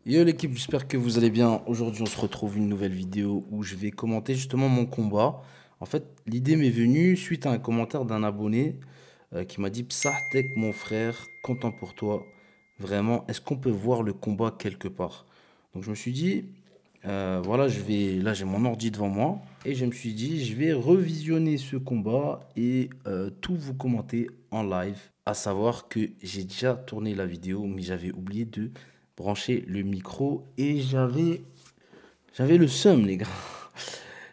Yo l'équipe, j'espère que vous allez bien. Aujourd'hui, on se retrouve une nouvelle vidéo où je vais commenter justement mon combat. En fait, l'idée m'est venue suite à un commentaire d'un abonné qui m'a dit Psahtek, mon frère, content pour toi. Vraiment, est-ce qu'on peut voir le combat quelque part? Donc je me suis dit, voilà, là j'ai mon ordi devant moi et je me suis dit, je vais revisionner ce combat et tout vous commenter en live. À savoir que j'ai déjà tourné la vidéo, mais j'avais oublié de brancher le micro et j'avais le seum, les gars.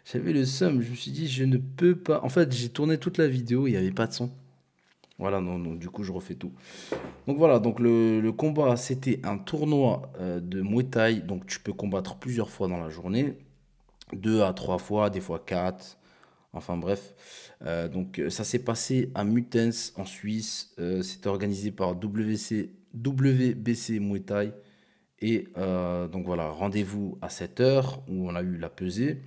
J'avais le seum. Je me suis dit, je ne peux pas. En fait, j'ai tourné toute la vidéo, il n'y avait pas de son. Voilà, non, non, du coup, je refais tout. Donc voilà, donc le combat, c'était un tournoi de Muay Thai. Donc tu peux combattre plusieurs fois dans la journée. 2 à 3 fois, des fois 4. Enfin bref. Ça s'est passé à Mutens en Suisse. C'était organisé par WBC Muay Thai. Et donc voilà, rendez-vous à 7 heures où on a eu la pesée.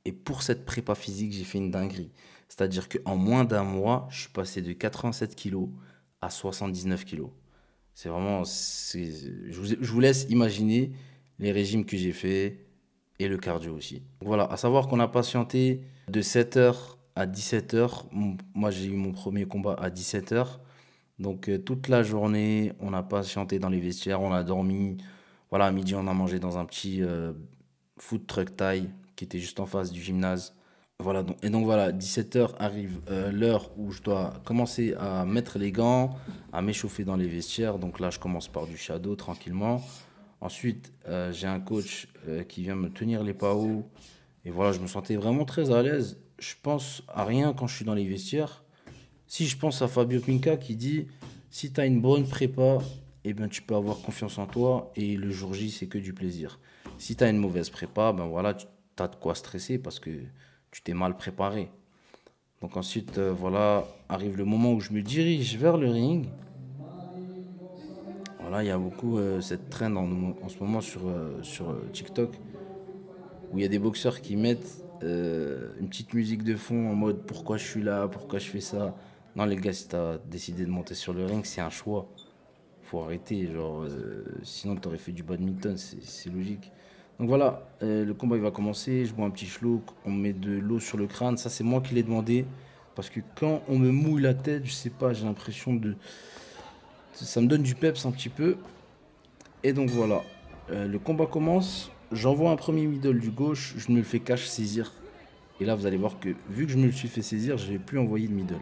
Et pour cette prépa physique, j'ai fait une dinguerie. C'est-à-dire qu'en moins d'un mois, je suis passé de 87 kilos à 79 kilos. C'est vraiment. Je vous laisse imaginer les régimes que j'ai fait et le cardio aussi. Donc voilà, à savoir qu'on a patienté de 7 heures à 17 heures. Moi, j'ai eu mon premier combat à 17 heures. Donc toute la journée, on a patienté dans les vestiaires, on a dormi. Voilà, à midi, on a mangé dans un petit food truck Thai qui était juste en face du gymnase. Voilà, et donc voilà, 17 heures arrive l'heure où je dois commencer à mettre les gants, à m'échauffer dans les vestiaires. Donc là, je commence par du shadow tranquillement. Ensuite, j'ai un coach qui vient me tenir les pas hauts. Et voilà, je me sentais vraiment très à l'aise. Je pense à rien quand je suis dans les vestiaires. Si je pense à Fabio Pinca qui dit, si tu as une bonne prépa, eh ben, tu peux avoir confiance en toi et le jour J, c'est que du plaisir. Si tu as une mauvaise prépa, ben voilà, tu as de quoi stresser parce que tu t'es mal préparé. Donc ensuite, voilà, arrive le moment où je me dirige vers le ring. Voilà, il y a beaucoup cette trend en ce moment sur TikTok où il y a des boxeurs qui mettent une petite musique de fond en mode pourquoi je suis là, pourquoi je fais ça. Non, les gars, si t'as décidé de monter sur le ring, c'est un choix. Faut arrêter, genre, sinon t'aurais fait du badminton, c'est logique. Donc voilà, le combat il va commencer, je bois un petit schluck, on met de l'eau sur le crâne, ça c'est moi qui l'ai demandé, parce que quand on me mouille la tête, je sais pas, j'ai l'impression de... Ça me donne du peps un petit peu, et donc voilà, le combat commence, j'envoie un premier middle du gauche, je me le fais cache saisir, et là vous allez voir que vu que je me le suis fait saisir, je vais plus envoyer de middle.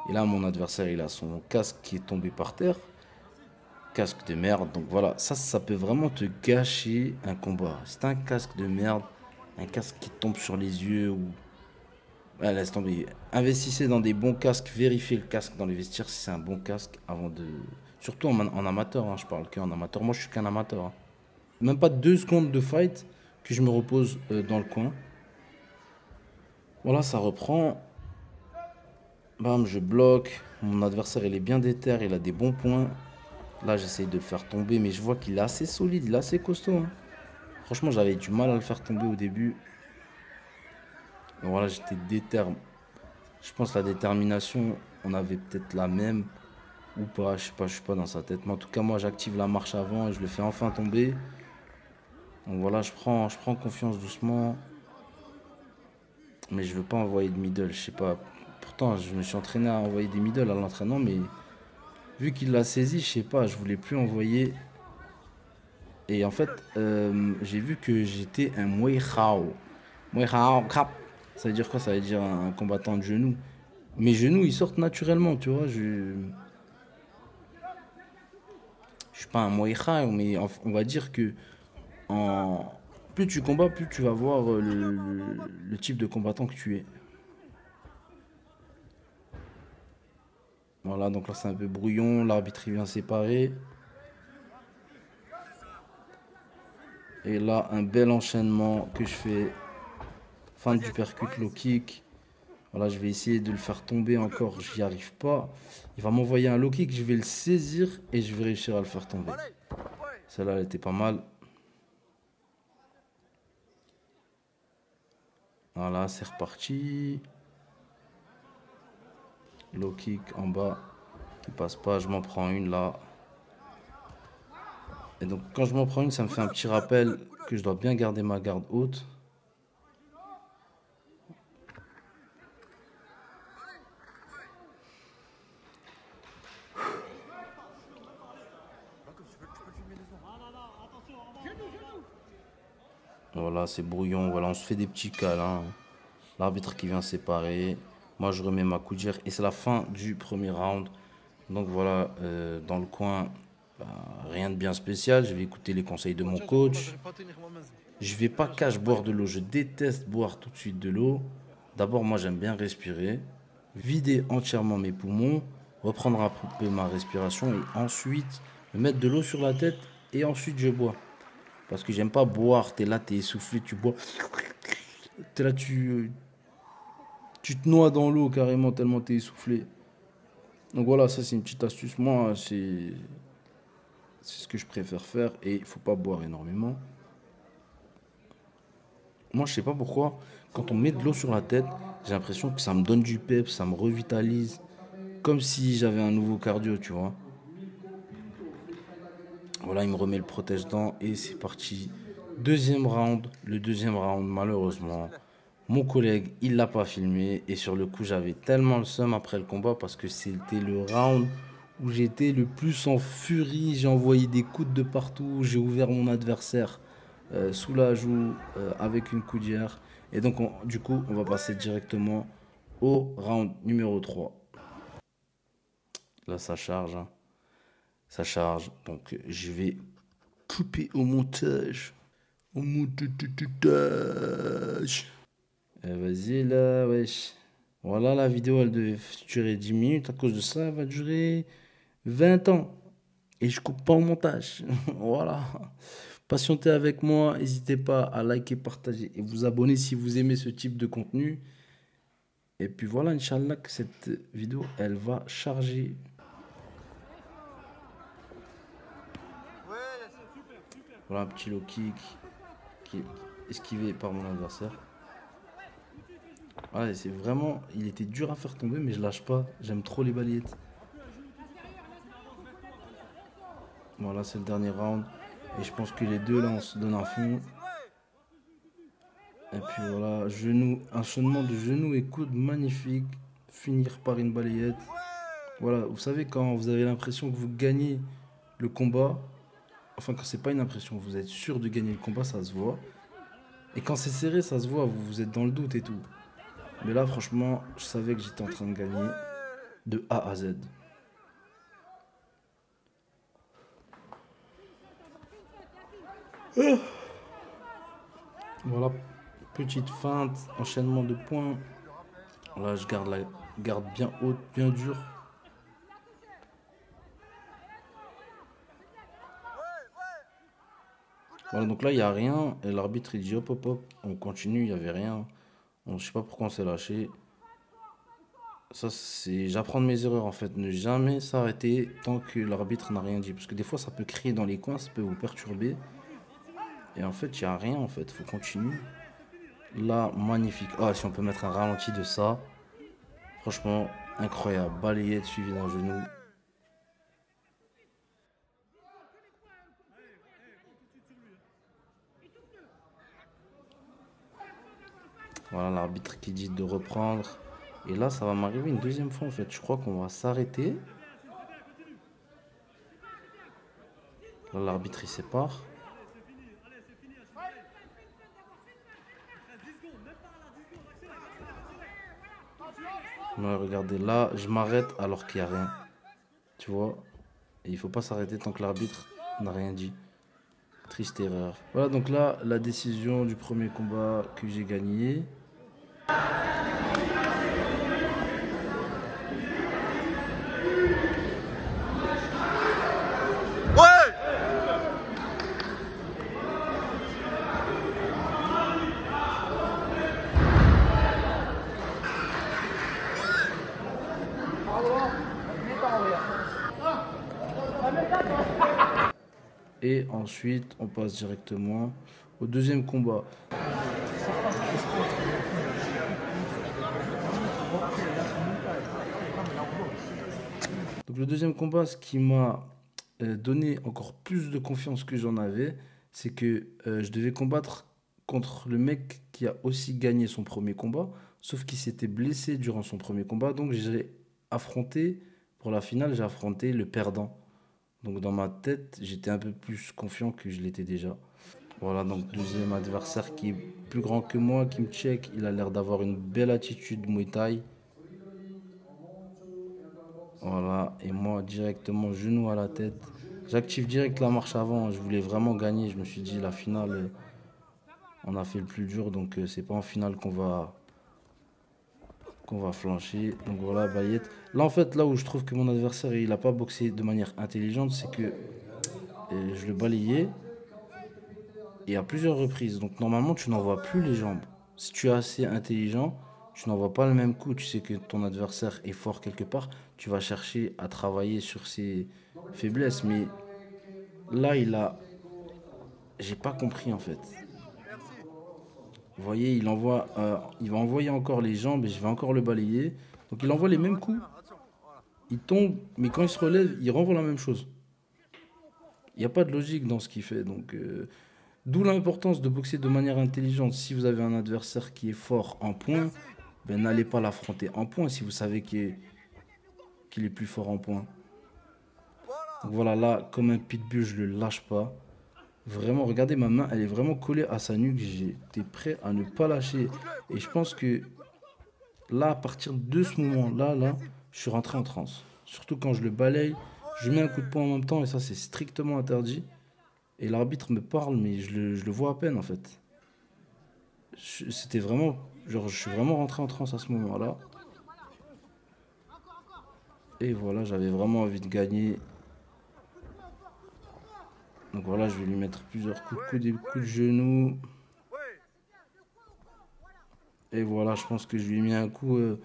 Et là mon adversaire il a son casque qui est tombé par terre, casque de merde. Donc voilà, ça peut vraiment te gâcher un combat. C'est un casque de merde, un casque qui tombe sur les yeux ou... Ouais, laisse tomber. Investissez dans des bons casques, vérifiez le casque dans les vestiaires si c'est un bon casque avant de... Surtout en amateur, hein, je parle qu'en amateur. Moi, je suis qu'un amateur. Hein. Même pas 2 secondes de fight que je me repose dans le coin. Voilà, ça reprend. Bam, je bloque. Mon adversaire, il est bien déter, il a des bons points. Là, j'essaye de le faire tomber, mais je vois qu'il est assez solide, il est assez costaud. Hein. Franchement, j'avais du mal à le faire tomber au début. Donc voilà, j'étais déter. Je pense que la détermination, on avait peut-être la même ou pas. Je suis pas dans sa tête. Mais en tout cas, moi, j'active la marche avant et je le fais enfin tomber. Donc voilà, je prends confiance doucement. Mais je veux pas envoyer de middle. Je sais pas. Pourtant, je me suis entraîné à envoyer des middle à l'entraînement, mais vu qu'il l'a saisi, je sais pas, je voulais plus envoyer. Et en fait, j'ai vu que j'étais un Muay Thai. Muay Thai Krap. Ça veut dire quoi? Ça veut dire un combattant de genoux. Mes genoux, ils sortent naturellement, tu vois. Je suis pas un Muay Thai, mais on va dire que en, plus tu combats, plus tu vas voir le type de combattant que tu es. Voilà, donc là c'est un peu brouillon, l'arbitre il vient séparer. Et là, un bel enchaînement que je fais. Fin du percut low kick. Voilà, je vais essayer de le faire tomber encore, j'y arrive pas. Il va m'envoyer un low kick, je vais le saisir et je vais réussir à le faire tomber. Celle-là, elle était pas mal. Voilà, c'est reparti. Low kick en bas qui passe pas, je m'en prends une là. Et donc quand je m'en prends une, ça me fait un petit rappel que je dois bien garder ma garde haute. Voilà, c'est brouillon. Voilà, on se fait des petits câlins. L'arbitre qui vient séparer. Moi, je remets ma coudière. Et c'est la fin du premier round. Donc voilà, dans le coin, bah, rien de bien spécial. Je vais écouter les conseils de mon coach. Je vais pas cache boire de l'eau. Je déteste boire tout de suite de l'eau. D'abord, moi, j'aime bien respirer. Vider entièrement mes poumons. Reprendre un peu ma respiration. Et ensuite, me mettre de l'eau sur la tête. Et ensuite, je bois. Parce que j'aime pas boire. T'es là, t'es essoufflé, tu bois. T'es là, tu te noies dans l'eau carrément tellement t'es essoufflé. Donc voilà, ça c'est une petite astuce. Moi, c'est ce que je préfère faire. Et il faut pas boire énormément. Moi, je sais pas pourquoi, quand on met de l'eau sur la tête, j'ai l'impression que ça me donne du peps, ça me revitalise. Comme si j'avais un nouveau cardio, tu vois. Voilà, il me remet le protège-dents et c'est parti. Deuxième round. Le deuxième round, malheureusement, mon collègue, il l'a pas filmé. Et sur le coup, j'avais tellement le seum après le combat parce que c'était le round où j'étais le plus en furie. J'ai envoyé des coudes de partout. J'ai ouvert mon adversaire sous la joue avec une coudière. Et donc, du coup, on va passer directement au round numéro 3. Là, ça charge. Hein. Ça charge. Donc, je vais couper au montage. Au montage. Vas-y là, wesh. Voilà, la vidéo, elle devait durer 10 minutes. À cause de ça, elle va durer 20 ans. Et je coupe pas au montage. Voilà. Patientez avec moi. N'hésitez pas à liker, partager et vous abonner si vous aimez ce type de contenu. Et puis voilà, Inch'Allah, que cette vidéo, elle va charger. Voilà un petit low kick qui est esquivé par mon adversaire. Voilà, c'est vraiment, il était dur à faire tomber, mais je lâche pas. J'aime trop les balayettes. Voilà, c'est le dernier round. Et je pense que les deux, là, on se donne à fond. Et puis voilà, genou, enchaînement de genoux et coudes magnifique. Finir par une balayette. Voilà, vous savez, quand vous avez l'impression que vous gagnez le combat, enfin, quand c'est pas une impression, vous êtes sûr de gagner le combat, ça se voit. Et quand c'est serré, ça se voit, vous êtes dans le doute et tout. Mais là, franchement, je savais que j'étais en train de gagner de A à Z. Voilà, petite feinte, enchaînement de points. Là, je garde la garde bien haute, bien dure. Voilà, donc là, il n'y a rien. Et l'arbitre, il dit hop, hop, hop. On continue, il n'y avait rien. Je ne sais pas pourquoi on s'est lâché. Ça, c'est... J'apprends de mes erreurs, en fait. Ne jamais s'arrêter tant que l'arbitre n'a rien dit. Parce que des fois, ça peut crier dans les coins, ça peut vous perturber. Et en fait, il n'y a rien, en fait. Il faut continuer. Là, magnifique. Ah, si on peut mettre un ralenti de ça. Franchement, incroyable. Balayette suivi d'un genou. Voilà l'arbitre qui dit de reprendre. Et là, ça va m'arriver une deuxième fois en fait. Je crois qu'on va s'arrêter. Là, l'arbitre il sépare. Mais regardez, là, je m'arrête alors qu'il n'y a rien. Tu vois? Et il faut pas s'arrêter tant que l'arbitre n'a rien dit. Triste erreur. Voilà, donc là, la décision du premier combat que j'ai gagné. Et ensuite, on passe directement au deuxième combat. Donc le deuxième combat, ce qui m'a donné encore plus de confiance que j'en avais. C'est que je devais combattre contre le mec qui a aussi gagné son premier combat, sauf qu'il s'était blessé durant son premier combat. Donc j'ai affronté, pour la finale, j'ai affronté le perdant. Donc dans ma tête, j'étais un peu plus confiant que je l'étais déjà. Voilà, donc deuxième adversaire qui est plus grand que moi, qui me check. Il a l'air d'avoir une belle attitude Muay Thai. Voilà, et moi directement genou à la tête. J'active direct la marche avant. Je voulais vraiment gagner. Je me suis dit la finale, on a fait le plus dur, donc c'est pas en finale qu'on va flancher. Donc voilà, baillette. Là en fait, là où je trouve que mon adversaire il a pas boxé de manière intelligente, c'est que je le balayais et à plusieurs reprises. Donc normalement, tu n'envoies plus les jambes. Si tu es assez intelligent, tu n'envoies pas le même coup. Tu sais que ton adversaire est fort quelque part. Tu vas chercher à travailler sur ses faiblesses. Mais là, j'ai pas compris en fait. Vous voyez, il va envoyer encore les jambes et je vais encore le balayer. Donc il envoie les mêmes coups. Il tombe, mais quand il se relève, il renvoie la même chose. Il n'y a pas de logique dans ce qu'il fait. Donc d'où l'importance de boxer de manière intelligente. Si vous avez un adversaire qui est fort en points, ben, n'allez pas l'affronter en points si vous savez qu'il est plus fort en points. Donc voilà, là, comme un pitbull, je le lâche pas. Vraiment, regardez ma main, elle est vraiment collée à sa nuque. J'étais prêt à ne pas lâcher. Et je pense que là, à partir de ce moment-là, je suis rentré en transe. Surtout quand je le balaye, je mets un coup de poing en même temps et ça, c'est strictement interdit. Et l'arbitre me parle, mais je le vois à peine en fait. C'était vraiment, genre, je suis vraiment rentré en transe à ce moment-là. Et voilà, j'avais vraiment envie de gagner. Donc voilà, je vais lui mettre plusieurs des coups de genou. Et voilà, je pense que je lui ai mis un coup de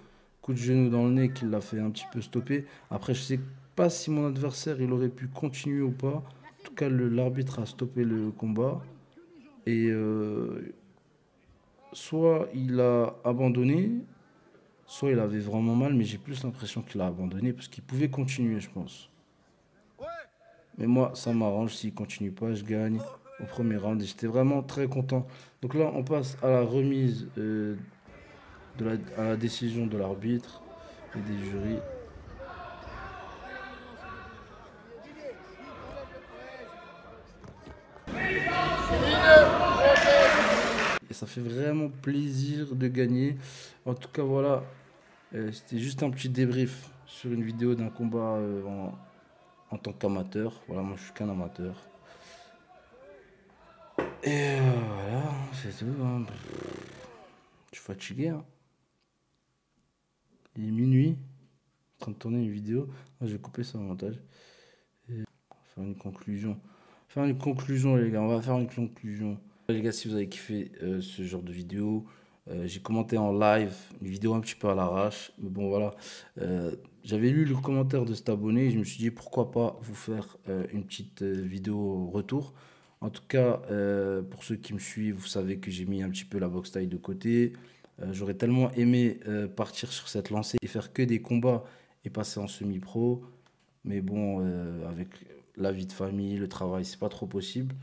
genou dans le nez qui l'a fait un petit peu stopper. Après, je sais pas si mon adversaire il aurait pu continuer ou pas. En tout cas, l'arbitre a stoppé le combat. Et soit il a abandonné, soit il avait vraiment mal, mais j'ai plus l'impression qu'il a abandonné parce qu'il pouvait continuer, je pense. Mais moi, ça m'arrange. S'il continue pas, je gagne au premier round. Et j'étais vraiment très content. Donc là, on passe à la remise à la décision de l'arbitre et des jurys. Et ça fait vraiment plaisir de gagner. En tout cas, voilà, c'était juste un petit débrief sur une vidéo d'un combat en tant qu'amateur. Voilà, moi je suis qu'un amateur. Et voilà, c'est tout. Hein. Je suis fatigué. Hein. Il est minuit. En train de tourner une vidéo. Moi, je vais couper ça au montage. Et on va faire une conclusion. Les gars. On va faire une conclusion. Les gars, si vous avez kiffé ce genre de vidéo, j'ai commenté en live une vidéo un petit peu à l'arrache. Mais bon, voilà. J'avais lu le commentaire de cet abonné et je me suis dit pourquoi pas vous faire une petite vidéo retour. En tout cas, pour ceux qui me suivent, vous savez que j'ai mis un petit peu la boxe taille de côté. J'aurais tellement aimé partir sur cette lancée et faire que des combats et passer en semi-pro. Mais bon, avec la vie de famille, le travail, c'est pas trop possible.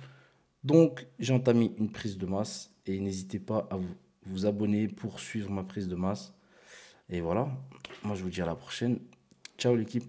Donc, j'ai entamé une prise de masse et n'hésitez pas à vous abonner pour suivre ma prise de masse. Et voilà, moi je vous dis à la prochaine. Ciao l'équipe.